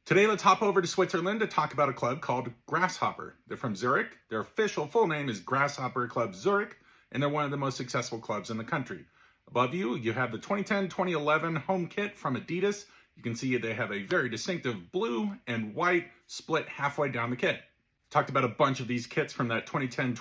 Today, let's hop over to Switzerland to talk about a club called Grasshopper. They're from Zurich. Their official full name is Grasshopper Club Zurich, and they're one of the most successful clubs in the country. Above you, you have the 2010-2011 home kit from Adidas. You can see they have a very distinctive blue and white split halfway down the kit. Talked about a bunch of these kits from that 2010-2011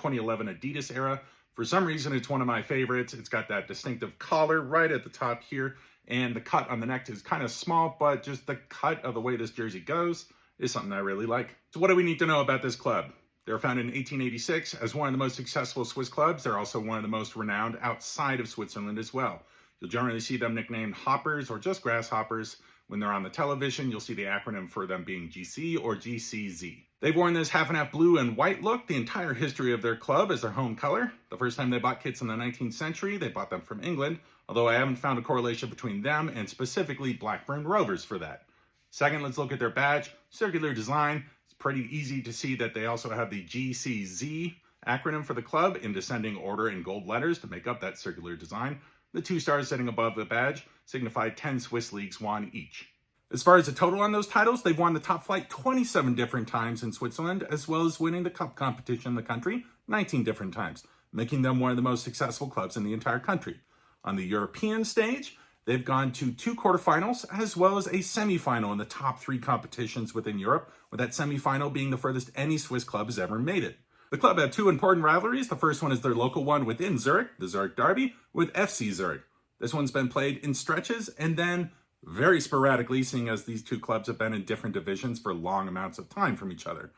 Adidas era. For some reason, it's one of my favorites. It's got that distinctive collar right at the top here, and the cut on the neck is kind of small, but just the cut of the way this jersey goes is something I really like. So what do we need to know about this club? They were founded in 1886 as one of the most successful Swiss clubs. They're also one of the most renowned outside of Switzerland as well. You'll generally see them nicknamed Hoppers or just Grasshoppers. When they're on the television, you'll see the acronym for them being GC or GCZ. They've worn this half and half blue and white look the entire history of their club as their home color. The first time they bought kits in the 19th century, they bought them from England, although I haven't found a correlation between them and specifically Blackburn Rovers for that. Second, let's look at their badge. Circular design. It's pretty easy to see that they also have the GCZ acronym for the club in descending order in gold letters to make up that circular design. The 2 stars sitting above the badge signify 10 Swiss leagues won each. As far as the total on those titles, they've won the top flight 27 different times in Switzerland, as well as winning the cup competition in the country 19 different times, making them one of the most successful clubs in the entire country. On the European stage, they've gone to 2 quarterfinals, as well as a semifinal in the top 3 competitions within Europe, with that semifinal being the furthest any Swiss club has ever made it. The club had 2 important rivalries. The first one is their local one within Zurich, the Zurich Derby, with FC Zurich. This one's been played in stretches and then very sporadically, seeing as these 2 clubs have been in different divisions for long amounts of time from each other.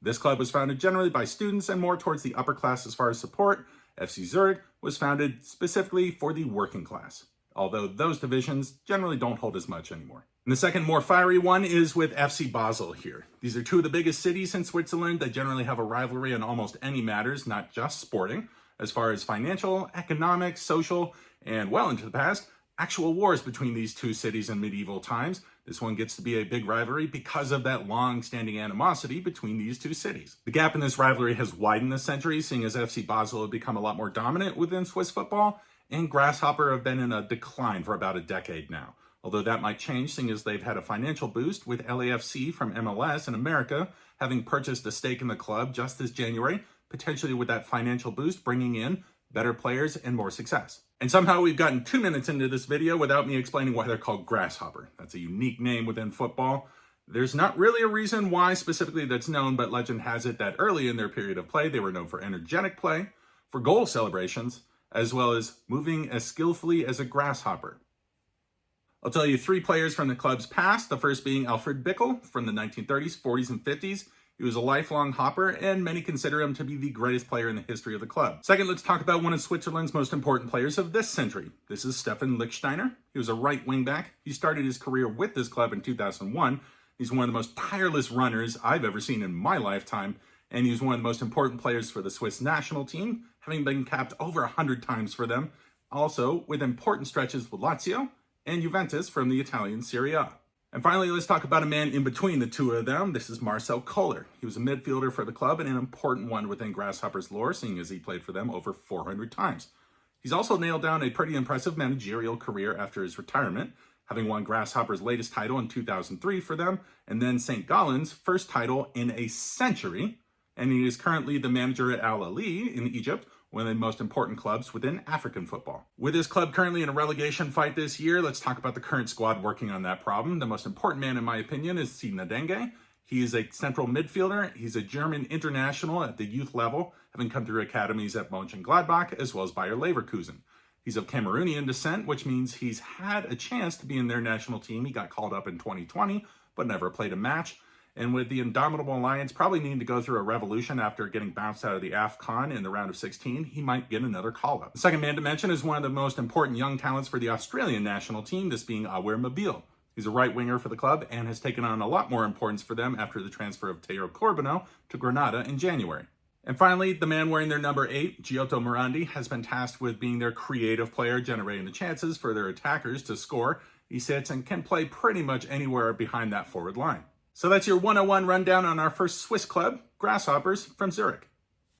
This club was founded generally by students and more towards the upper class as far as support. FC Zurich was founded specifically for the working class, although those divisions generally don't hold as much anymore. And the second, more fiery one is with FC Basel here. These are 2 of the biggest cities in Switzerland. They generally have a rivalry on almost any matters, not just sporting, as far as financial, economic, social, and well into the past, actual wars between these 2 cities in medieval times. This one gets to be a big rivalry because of that long-standing animosity between these 2 cities. The gap in this rivalry has widened this century, seeing as FC Basel have become a lot more dominant within Swiss football, and Grasshopper have been in a decline for about a decade now. Although that might change, seeing as they've had a financial boost with LAFC from MLS in America having purchased a stake in the club just this January, potentially with that financial boost bringing in better players and more success. And somehow we've gotten 2 minutes into this video without me explaining why they're called Grasshopper. That's a unique name within football. There's not really a reason why specifically that's known, but legend has it that early in their period of play, they were known for energetic play, for goal celebrations, as well as moving as skillfully as a grasshopper. I'll tell you 3 players from the club's past, the first being Alfred Bickel from the 1930s, 40s, and 50s. He was a lifelong hopper, and many consider him to be the greatest player in the history of the club. Second, let's talk about one of Switzerland's most important players of this century. This is Stefan Lichtsteiner. He was a right wingback. He started his career with this club in 2001. He's one of the most tireless runners I've ever seen in my lifetime, and he was one of the most important players for the Swiss national team, having been capped over 100 times for them, also with important stretches with Lazio and Juventus from the Italian Serie A. And finally, let's talk about a man in between the 2 of them. This is Marcel Koller. He was a midfielder for the club and an important one within Grasshopper's lore, seeing as he played for them over 400 times. He's also nailed down a pretty impressive managerial career after his retirement, having won Grasshopper's latest title in 2003 for them, and then St. Gallen's first title in a century. And he is currently the manager at Al Ahly in Egypt, one of the most important clubs within African football. With his club currently in a relegation fight this year, let's talk about the current squad working on that problem. The most important man, in my opinion, is Sina Denge. He is a central midfielder. He's a German international at the youth level, having come through academies at Mönchengladbach as well as Bayer Leverkusen. He's of Cameroonian descent, which means he's had a chance to be in their national team. He got called up in 2020, but never played a match. And with the Indomitable Alliance probably needing to go through a revolution after getting bounced out of the AFCON in the round of 16, he might get another call-up. The second man to mention is one of the most important young talents for the Australian national team, this being Awer Mabil. He's a right winger for the club and has taken on a lot more importance for them after the transfer of Teo Corbeanu to Granada in January. And finally, the man wearing their number 8, Giotto Morandi, has been tasked with being their creative player, generating the chances for their attackers to score. He sits and can play pretty much anywhere behind that forward line. So that's your 101 rundown on our first Swiss club, Grasshoppers from Zurich.